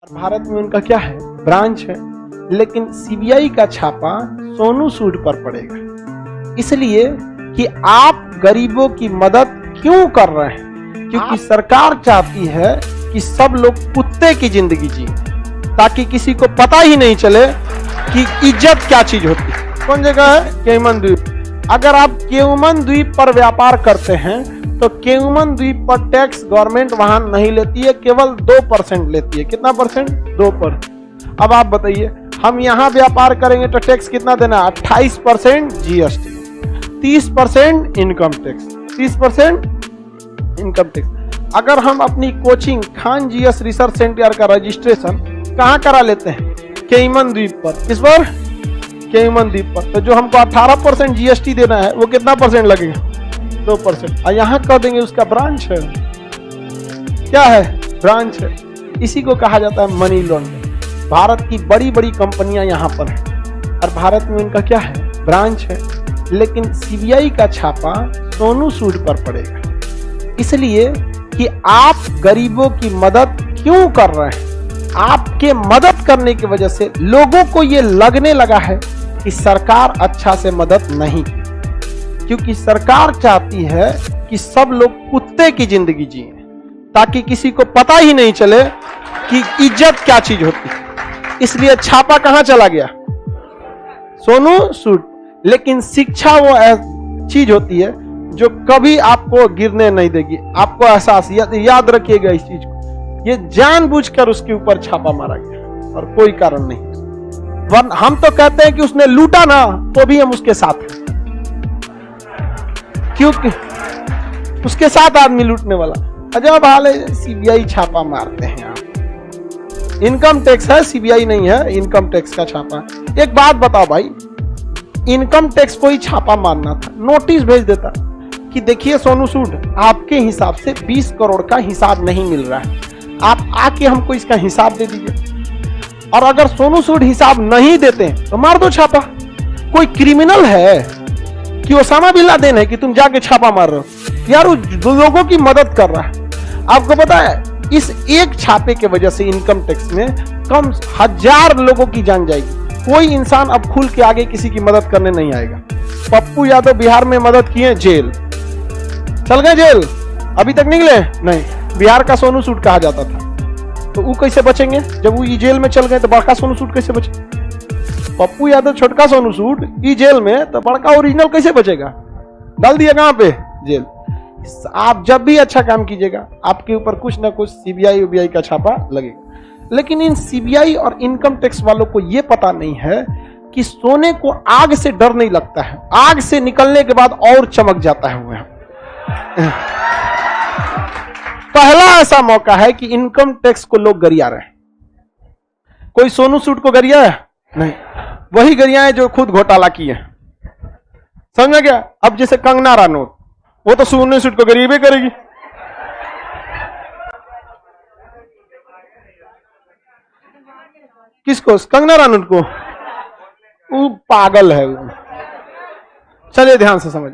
भारत में उनका क्या है, ब्रांच है, लेकिन सीबीआई का छापा सोनू सूद पर पड़ेगा, इसलिए कि आप गरीबों की मदद क्यों कर रहे हैं? क्योंकि सरकार चाहती है कि सब लोग कुत्ते की जिंदगी जिए, ताकि किसी को पता ही नहीं चले कि इज्जत क्या चीज होती है। कौन जगह है? केयमन द्वीप। अगर आप केयमन द्वीप पर व्यापार करते हैं तो केयमन द्वीप पर टैक्स गवर्नमेंट वहां नहीं लेती है, केवल 2% लेती है। कितना परसेंट? 2%। अब आप बताइए, हम यहां व्यापार करेंगे तो टैक्स कितना देना? 28% GST, 30% income tax, 30% income tax. अगर हम अपनी coaching Khan GS research centre का रजिस्ट्रेशन कहां करा लेते हैं? केयमन द्वीप पर। किस पर? केयमन द्वीप पर। तो जो हमको 18% जीएसटी देना है वो कितना परसेंट लगेगा? 2%। और यहां कह देंगे उसका ब्रांच है। क्या है? ब्रांच है। इसी को कहा जाता है मनी लॉन्ड्रिंग। भारत की बड़ी बड़ी कंपनियां यहां पर हैं और भारत में उनका क्या है, ब्रांच है, लेकिन सीबीआई का छापा सोनू सूद पर पड़ेगा, इसलिए कि आप गरीबों की मदद क्यों कर रहे हैं? आपके मदद करने की वजह से लोगों को यह लगने लगा है कि सरकार अच्छा से मदद नहीं, क्योंकि सरकार चाहती है कि सब लोग कुत्ते की जिंदगी जिए, ताकि किसी को पता ही नहीं चले कि इज्जत क्या चीज होती है। इसलिए छापा कहां चला गया? सोनू सूद। लेकिन शिक्षा वो चीज होती है जो कभी आपको गिरने नहीं देगी। आपको एहसास याद रखिएगा इस चीज को। ये जानबूझकर उसके ऊपर छापा मारा गया और कोई कारण नहीं। हम तो कहते हैं कि उसने लूटा ना, तो भी हम उसके साथ हैं, क्योंकि उसके साथ आदमी लूटने वाला। अजब हाल है। सीबीआई छापा मारते हैं आप। इनकम टैक्स है, सीबीआई नहीं है, इनकम टैक्स का छापा। एक बात बताओ भाई, इनकम टैक्स को ही छापा मारना था, नोटिस भेज देता कि देखिए सोनू सूद, आपके हिसाब से 20 करोड़ का हिसाब नहीं मिल रहा है, आप आके हमको इसका हिसाब दे दीजिए। और अगर सोनू सूद हिसाब नहीं देते तो मार दो छापा। कोई क्रिमिनल है कि ओसामा बिन लादेन है कि तुम जाके छापा मार रहे हो? यार वो लोगों की मदद कर रहा है। आपको पता है इस एक छापे के वजह से इनकम टैक्स में कम 1000 लोगों की जान जाएगी। कोई इंसान अब खुल के आगे किसी की मदद करने नहीं आएगा। पप्पू यादव बिहार में मदद किए, जेल चल गए, जेल अभी तक निकले नहीं। बिहार का सोनू सूद कहा जाता था, तो वो कैसे बचेंगे? जब वो जेल में चल गए तो बड़का सोनू सूद कैसे बचे? पप्पू यादव छोटका सोनू सूद ई जेल में, तो बड़का ओरिजिनल कैसे बचेगा? डाल दिया कहां पे? जेल। आप जब भी अच्छा काम कीजिएगा आपके ऊपर कुछ ना कुछ सीबीआई उबीआई का छापा लगेगा। लेकिन इन सीबीआई और इनकम टैक्स वालों को यह पता नहीं है कि सोने को आग से डर नहीं लगता है, आग से निकलने के बाद और चमक जाता है। वो पहला ऐसा मौका है कि इनकम टैक्स को लोग गरिया रहे। कोई सोनू सूद को गरिया है? नहीं। वही गरिया है जो खुद घोटाला किए। समझ गया? अब जैसे कंगना रनौत, वो तो सोनू सूद को गरीबे करेगी। किसको? कंगना रनौत को। वो पागल है। चलिए ध्यान से समझ।